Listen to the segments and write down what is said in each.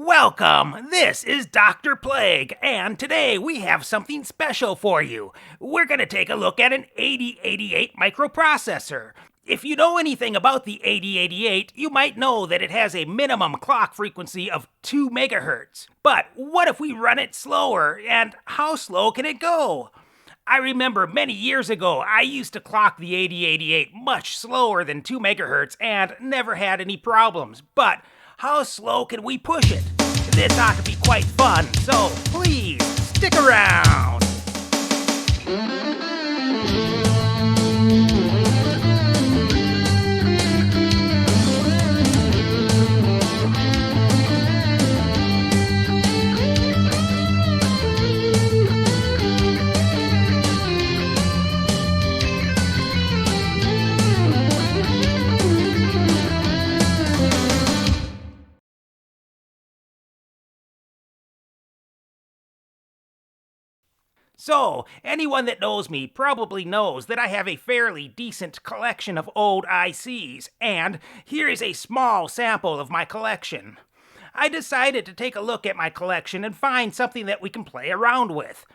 Welcome! This is Dr. Plague, and today we have something special for you. We're going to take a look at an 8088 microprocessor. If you know anything about the 8088, you might know that it has a minimum clock frequency of 2 megahertz. But what if we run it slower, and how slow can it go? I remember many years ago, I used to clock the 8088 much slower than 2 megahertz and never had any problems. But how slow can we push it? This ought to be quite fun, so please stick around. So, anyone that knows me probably knows that I have a fairly decent collection of old ICs, and here is a small sample of my collection. I decided to take a look at my collection and find something that we can play around with.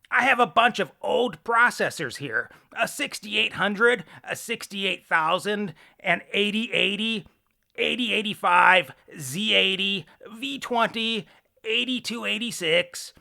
I have a bunch of old processors here, a 6800, a 68,000, an 8080, 8085, Z80, V20, 8286,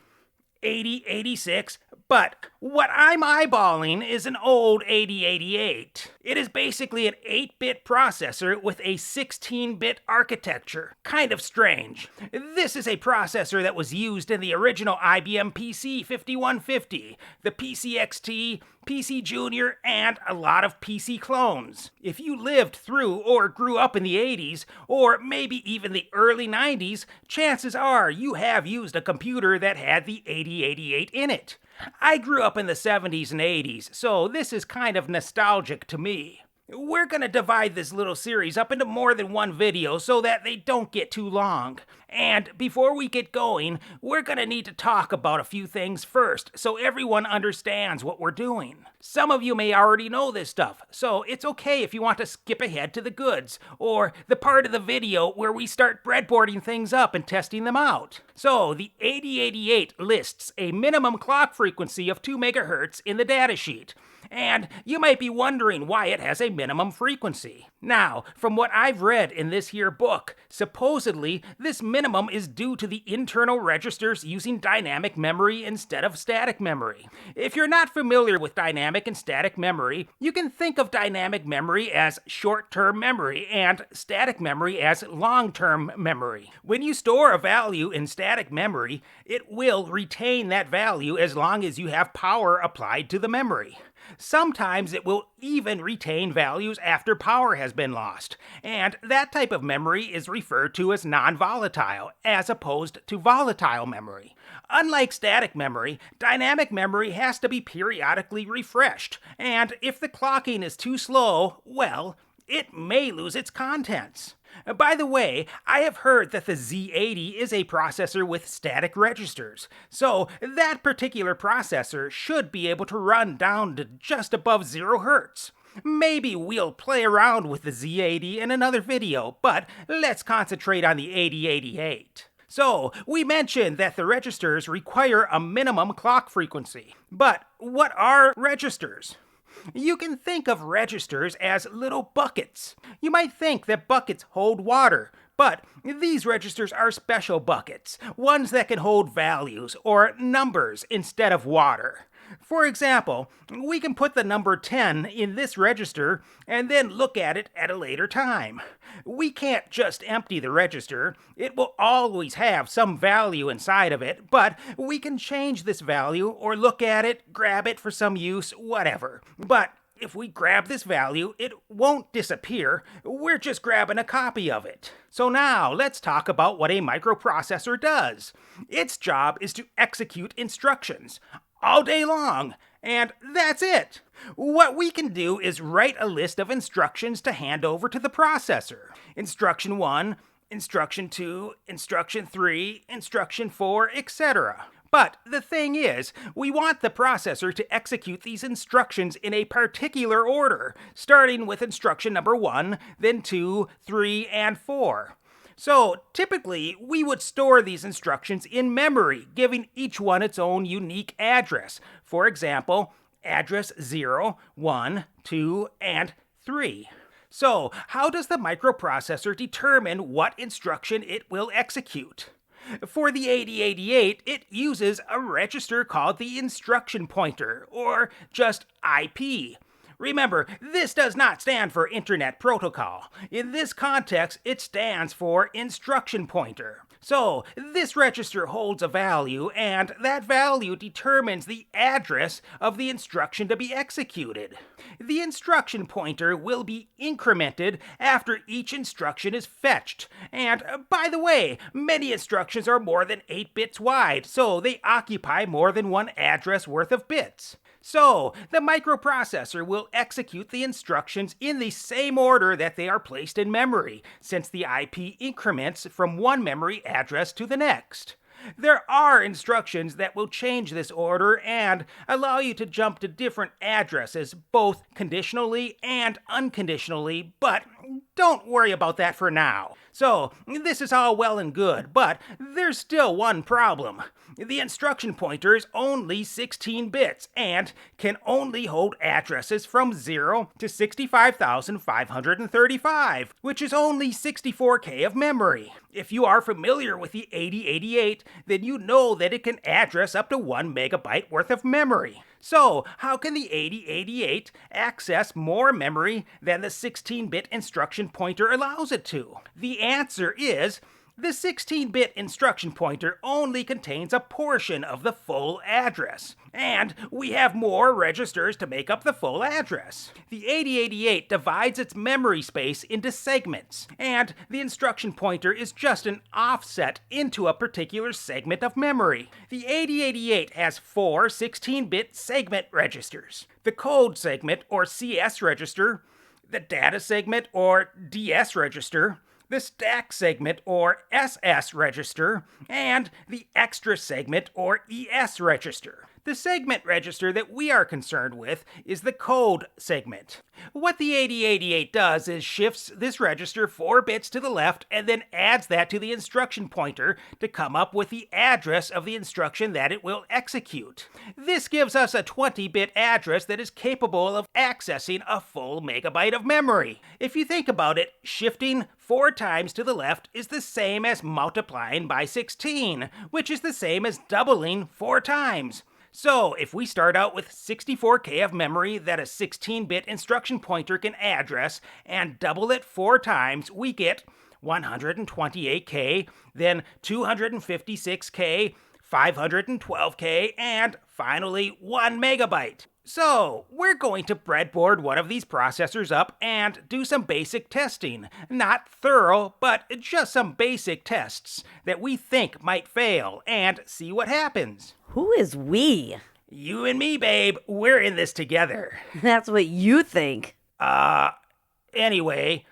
8086, but what I'm eyeballing is an old 8088. It is basically an 8-bit processor with a 16-bit architecture. Kind of strange. This is a processor that was used in the original IBM PC 5150, the PC XT, PC Junior, and a lot of PC clones. If you lived through or grew up in the 80s, or maybe even the early 90s, chances are you have used a computer that had the 8088 in it. I grew up in the 70s and 80s, so this is kind of nostalgic to me. We're going to divide this little series up into more than one video so that they don't get too long. And before we get going, we're going to need to talk about a few things first so everyone understands what we're doing. Some of you may already know this stuff, so it's okay if you want to skip ahead to the goods, or the part of the video where we start breadboarding things up and testing them out. So, the 8088 lists a minimum clock frequency of 2 megahertz in the datasheet. And you might be wondering why it has a minimum frequency. Now, from what I've read in this here book, supposedly this minimum is due to the internal registers using dynamic memory instead of static memory. If you're not familiar with dynamic and static memory, you can think of dynamic memory as short-term memory and static memory as long-term memory. When you store a value in static memory, it will retain that value as long as you have power applied to the memory. Sometimes it will even retain values after power has been lost, and that type of memory is referred to as non-volatile, as opposed to volatile memory. Unlike static memory, dynamic memory has to be periodically refreshed, and if the clocking is too slow, well, it may lose its contents. By the way, I have heard that the Z80 is a processor with static registers, so that particular processor should be able to run down to just above 0 Hz. Maybe we'll play around with the Z80 in another video, but let's concentrate on the 8088. So, we mentioned that the registers require a minimum clock frequency. But what are registers? You can think of registers as little buckets. You might think that buckets hold water, but these registers are special buckets, ones that can hold values or numbers instead of water. For example, we can put the number 10 in this register and then look at it at a later time. We can't just empty the register. It will always have some value inside of it, but we can change this value or look at it, grab it for some use, whatever. But if we grab this value, it won't disappear. We're just grabbing a copy of it. So now, let's talk about what a microprocessor does. Its job is to execute instructions all day long, and that's it. What we can do is write a list of instructions to hand over to the processor. Instruction 1, Instruction 2, Instruction 3, Instruction 4, etc. But the thing is, we want the processor to execute these instructions in a particular order, starting with instruction number 1, then 2, 3, and 4. So typically, we would store these instructions in memory, giving each one its own unique address. For example, address 0, 1, 2, and 3. So, how does the microprocessor determine what instruction it will execute? For the 8088, it uses a register called the instruction pointer, or just IP. Remember, this does not stand for Internet Protocol. In this context, it stands for instruction pointer. So, this register holds a value, and that value determines the address of the instruction to be executed. The instruction pointer will be incremented after each instruction is fetched. And by the way, many instructions are more than 8 bits wide, so they occupy more than one address worth of bits. So, the microprocessor will execute the instructions in the same order that they are placed in memory, since the IP increments from one memory address to the next. There are instructions that will change this order and allow you to jump to different addresses, both conditionally and unconditionally, but don't worry about that for now. So, this is all well and good, but there's still one problem. The instruction pointer is only 16 bits and can only hold addresses from 0 to 65,535, which is only 64K of memory. If you are familiar with the 8088, then you know that it can address up to 1 megabyte worth of memory. So, how can the 8088 access more memory than the 16-bit instruction pointer allows it to? The answer is the 16-bit instruction pointer only contains a portion of the full address, and we have more registers to make up the full address. The 8088 divides its memory space into segments, and the instruction pointer is just an offset into a particular segment of memory. The 8088 has 4 16-bit segment registers: the code segment or CS register, the data segment or DS register, the stack segment or SS register, and the extra segment or ES register. The segment register that we are concerned with is the code segment. What the 8088 does is shifts this register 4 bits to the left and then adds that to the instruction pointer to come up with the address of the instruction that it will execute. This gives us a 20-bit address that is capable of accessing a full megabyte of memory. If you think about it, shifting 4 times to the left is the same as multiplying by 16, which is the same as doubling 4 times. So, if we start out with 64K of memory that a 16-bit instruction pointer can address and double it 4 times, we get 128K, then 256K, 512K, and finally 1 megabyte. So, we're going to breadboard one of these processors up and do some basic testing. Not thorough, but just some basic tests that we think might fail, and see what happens. Who is we? You and me, babe. We're in this together. That's what you think. Anyway,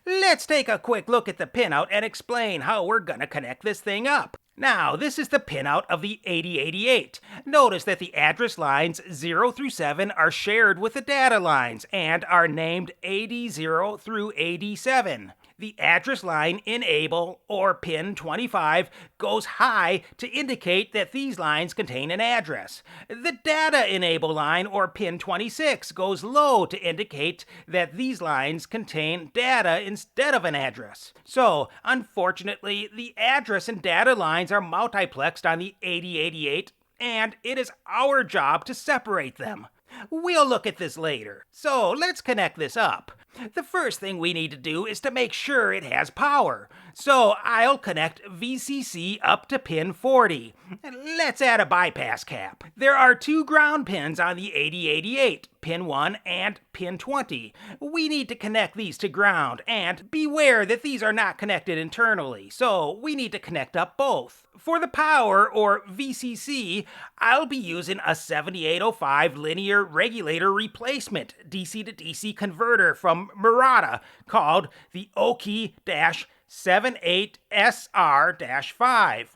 let's take a quick look at the pinout and explain how we're gonna connect this thing up. Now, this is the pinout of the 8088. Notice that the address lines 0 through 7 are shared with the data lines and are named AD0 through AD7. The address line enable, or pin 25, goes high to indicate that these lines contain an address. The data enable line, or pin 26, goes low to indicate that these lines contain data instead of an address. So, unfortunately, the address and data lines are multiplexed on the 8088, and it is our job to separate them. We'll look at this later. So let's connect this up. The first thing we need to do is to make sure it has power. So I'll connect VCC up to pin 40. Let's add a bypass cap. There are 2 ground pins on the 8088, pin 1 and pin 20. We need to connect these to ground, and beware that these are not connected internally, so we need to connect up both. For the power, or VCC, I'll be using a 7805 linear regulator replacement DC to DC converter from Murata called the Oki-78SR-5.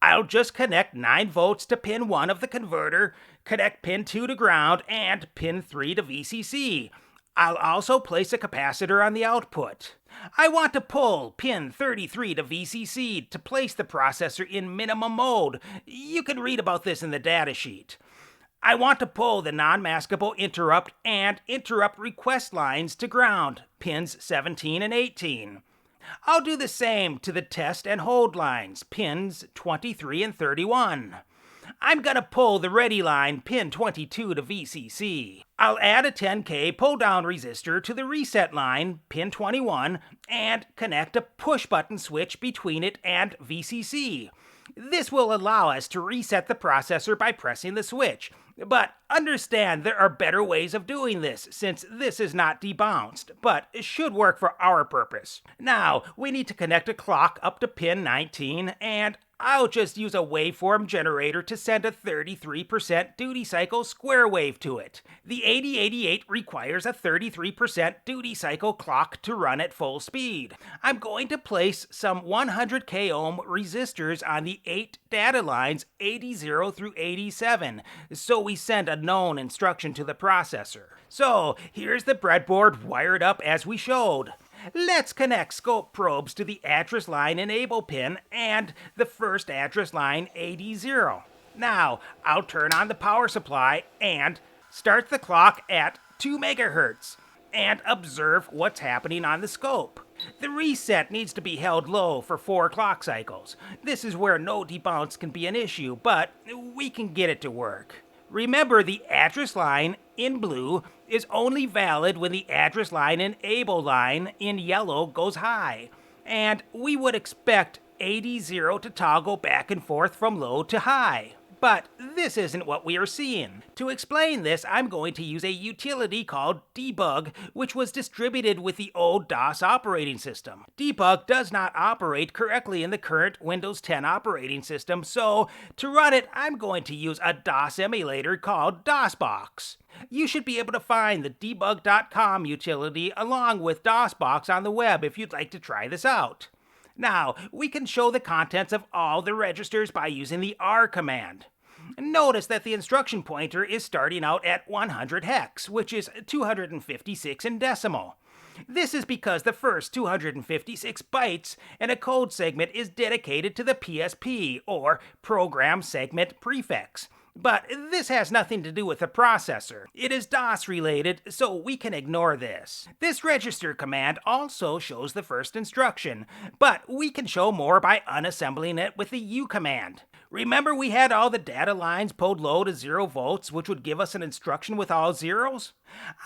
I'll just connect 9 volts to pin 1 of the converter, connect pin 2 to ground, and pin 3 to VCC. I'll also place a capacitor on the output. I want to pull pin 33 to VCC to place the processor in minimum mode. You can read about this in the datasheet. I want to pull the non-maskable interrupt and interrupt request lines to ground, pins 17 and 18. I'll do the same to the test and hold lines, pins 23 and 31. I'm gonna pull the ready line, pin 22 to VCC. I'll add a 10K pull-down resistor to the reset line, pin 21, and connect a push-button switch between it and VCC. This will allow us to reset the processor by pressing the switch. But understand there are better ways of doing this, since this is not debounced, but it should work for our purpose. Now, we need to connect a clock up to pin 19, and I'll just use a waveform generator to send a 33% duty cycle square wave to it. The 8088 requires a 33% duty cycle clock to run at full speed. I'm going to place some 100k ohm resistors on the 8 data lines 80 through 87, so we send a known instruction to the processor. So here's the breadboard wired up as we showed. Let's connect scope probes to the address line enable pin and the first address line 80. Now, I'll turn on the power supply and start the clock at 2 MHz and observe what's happening on the scope. The reset needs to be held low for 4 clock cycles. This is where no debounce can be an issue, but we can get it to work. Remember, the address line in blue is only valid when the address line enable line in yellow goes high, and we would expect 80 to toggle back and forth from low to high. But this isn't what we are seeing. To explain this, I'm going to use a utility called Debug, which was distributed with the old DOS operating system. Debug does not operate correctly in the current Windows 10 operating system, so to run it, I'm going to use a DOS emulator called DOSBox. You should be able to find the debug.com utility along with DOSBox on the web if you'd like to try this out. Now, we can show the contents of all the registers by using the R command. Notice that the instruction pointer is starting out at 100 hex, which is 256 in decimal. This is because the first 256 bytes in a code segment is dedicated to the PSP, or Program Segment Prefix. But this has nothing to do with the processor. It is DOS related, so we can ignore this. This register command also shows the first instruction, but we can show more by unassembling it with the U command. Remember we had all the data lines pulled low to 0 volts, which would give us an instruction with all zeros?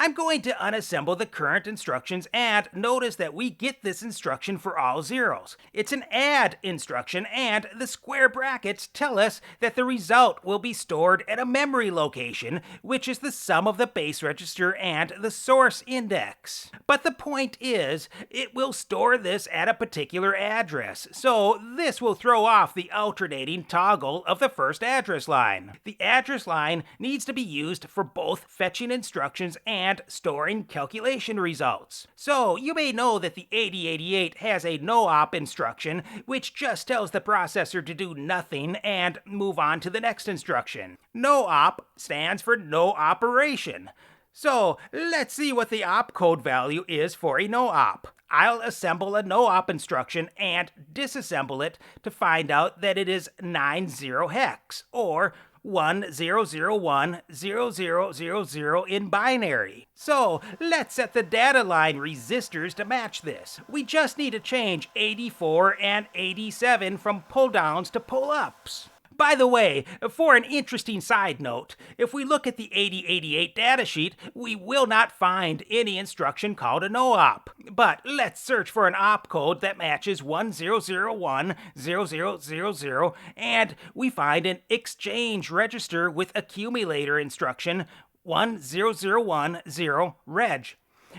I'm going to unassemble the current instructions and notice that we get this instruction for all zeros. It's an add instruction, and the square brackets tell us that the result will be stored at a memory location, which is the sum of the base register and the source index. But the point is, it will store this at a particular address, so this will throw off the alternating toggle of the first address line. The address line needs to be used for both fetching instructions and storing calculation results. So you may know that the 8088 has a no-op instruction, which just tells the processor to do nothing and move on to the next instruction. No-op stands for no operation. So let's see what the opcode value is for a no-op. I'll assemble a no-op instruction and disassemble it to find out that it is 90 hex, or 10010000 in binary. So let's set the data line resistors to match this. We just need to change 84 and 87 from pull-downs to pull-ups. By the way, for an interesting side note, if we look at the 8088 datasheet, we will not find any instruction called a no-op. But let's search for an opcode that matches 10010000, and we find an exchange register with accumulator instruction 10010 reg.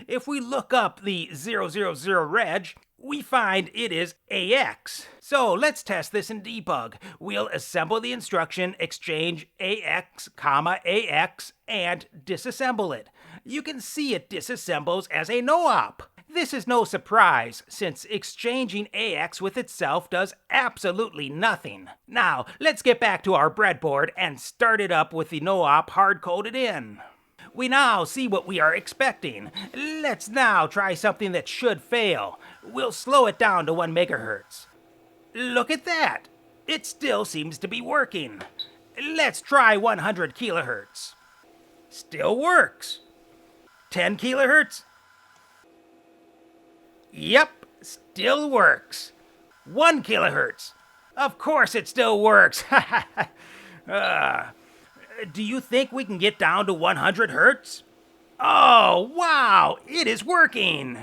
If we look up the 000 reg, we find it is AX. So let's test this in debug. We'll assemble the instruction exchange AX, AX, and disassemble it. You can see it disassembles as a no-op. This is no surprise, since exchanging AX with itself does absolutely nothing. Now, let's get back to our breadboard and start it up with the no-op hard-coded in. We now see what we are expecting. Let's now try something that should fail. We'll slow it down to 1 megahertz. Look at that! It still seems to be working. Let's try 100 kilohertz. Still works. 10 kilohertz? Yep, still works. 1 kilohertz. Of course it still works. Do you think we can get down to 100 hertz? Oh, wow, it is working.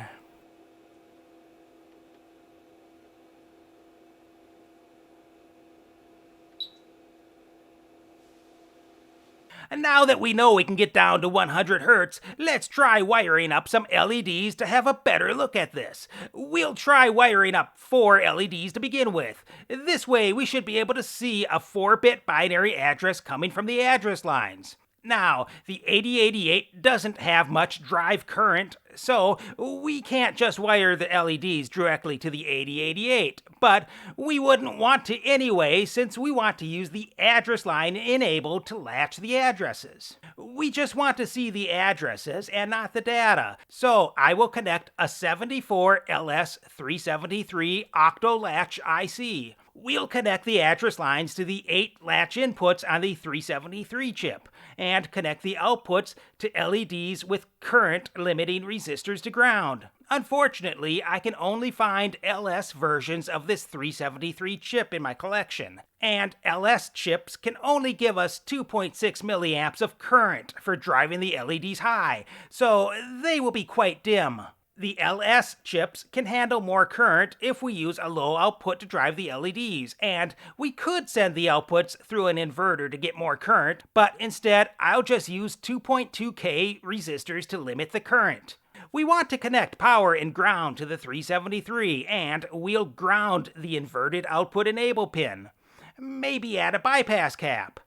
And now that we know we can get down to 100 hertz, let's try wiring up some LEDs to have a better look at this. We'll try wiring up 4 LEDs to begin with. This way we should be able to see a 4-bit binary address coming from the address lines. Now, the 8088 doesn't have much drive current, so we can't just wire the LEDs directly to the 8088, but we wouldn't want to anyway since we want to use the address line enabled to latch the addresses. We just want to see the addresses and not the data, so I will connect a 74LS373 octo latch IC. We'll connect the address lines to the 8 latch inputs on the 373 chip, and connect the outputs to LEDs with current limiting resistors to ground. Unfortunately, I can only find LS versions of this 373 chip in my collection, and LS chips can only give us 2.6 milliamps of current for driving the LEDs high, so they will be quite dim. The LS chips can handle more current if we use a low output to drive the LEDs, and we could send the outputs through an inverter to get more current, but instead I'll just use 2.2K resistors to limit the current. We want to connect power and ground to the 373, and we'll ground the inverted output enable pin. Maybe add a bypass cap.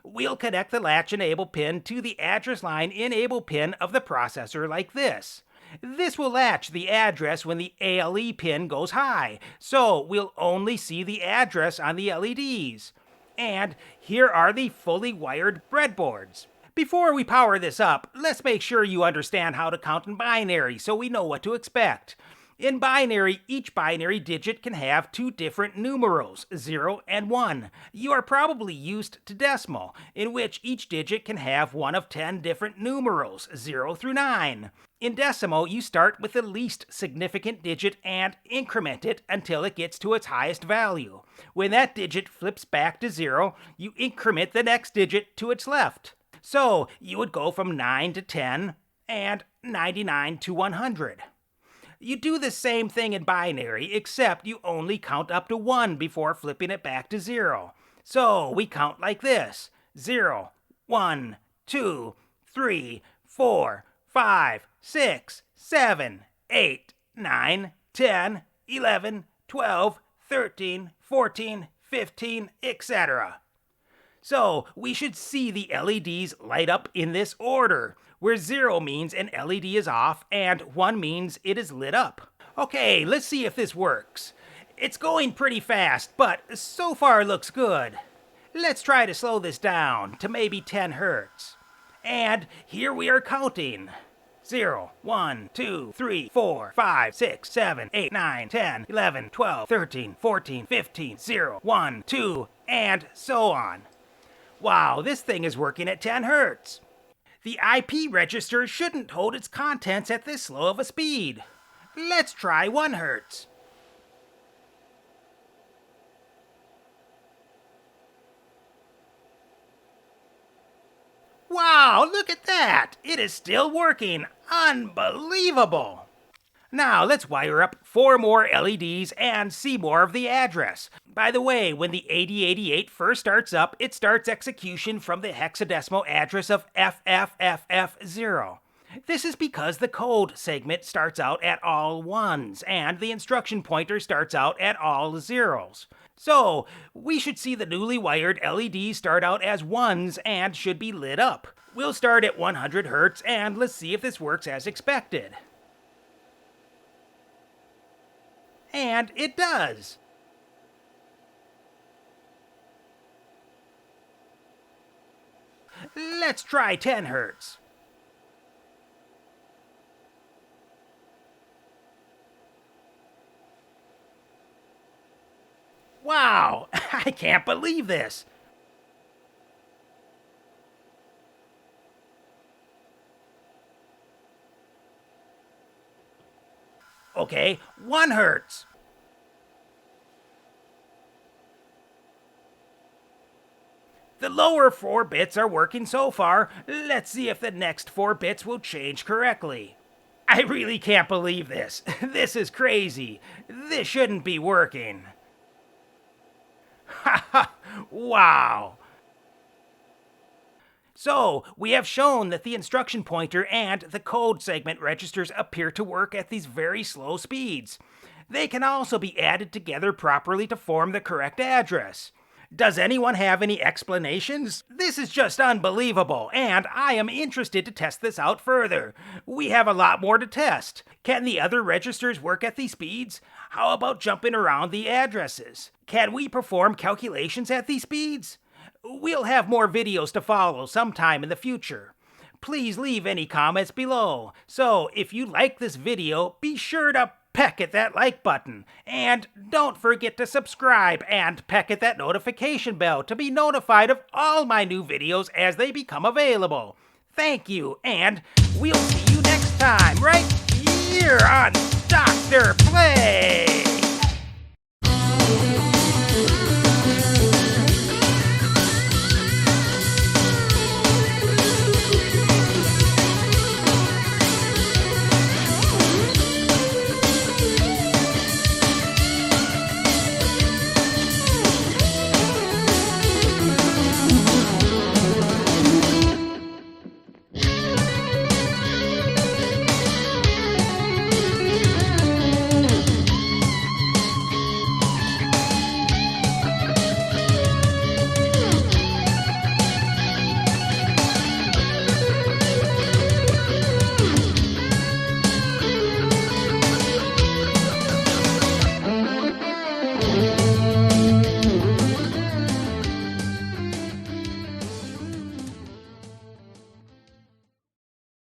We'll connect the latch enable pin to the address line enable pin of the processor like this. This will latch the address when the ALE pin goes high, so we'll only see the address on the LEDs. And here are the fully wired breadboards. Before we power this up, let's make sure you understand how to count in binary so we know what to expect. In binary, each binary digit can have 2 different numerals, 0 and 1. You are probably used to decimal, in which each digit can have one of 10 different numerals, 0 through 9. In decimal, you start with the least significant digit and increment it until it gets to its highest value. When that digit flips back to 0, you increment the next digit to its left. So you would go from 9 to 10 and 99 to 100. You do the same thing in binary, except you only count up to 1 before flipping it back to 0. So we count like this: 0, 1, 2, 3, 4, 5, 6, 7, 8, 9, 10, 11, 12, 13, 14, 15, etc. So we should see the LEDs light up in this order, where 0 means an LED is off and 1 means it is lit up. Okay, let's see if this works. It's going pretty fast, but so far looks good. Let's try to slow this down to maybe 10 hertz. And here we are counting. 0, 1, 2, 3, 4, 5, 6, 7, 8, 9, 10, 11, 12, 13, 14, 15, 0, 1, 2, and so on. Wow, this thing is working at 10 hertz. The IP register shouldn't hold its contents at this slow of a speed. Let's try 1 hertz. Wow, look at that! It is still working. Unbelievable! Now let's wire up 4 more LEDs and see more of the address. By the way, when the 8088 first starts up, it starts execution from the hexadecimal address of FFFF0. This is because the code segment starts out at all 1s, and the instruction pointer starts out at all 0s. So, we should see the newly wired LEDs start out as 1s and should be lit up. We'll start at 100 Hz and let's see if this works as expected. And it does! Let's try 10 Hz. I can't believe this. Okay, 1 hertz. The lower 4 bits are working so far. Let's see if the next 4 bits will change correctly. I really can't believe this. This is crazy. This shouldn't be working. Ha ha! Wow! So, we have shown that the instruction pointer and the code segment registers appear to work at these very slow speeds. They can also be added together properly to form the correct address. Does anyone have any explanations? This is just unbelievable, and I am interested to test this out further. We have a lot more to test. Can the other registers work at these speeds? How about jumping around the addresses? Can we perform calculations at these speeds? We'll have more videos to follow sometime in the future. Please leave any comments below. So, if you like this video, be sure to peck at that like button. And don't forget to subscribe and peck at that notification bell to be notified of all my new videos as they become available. Thank you, and we'll see you next time right here on Dr. Play.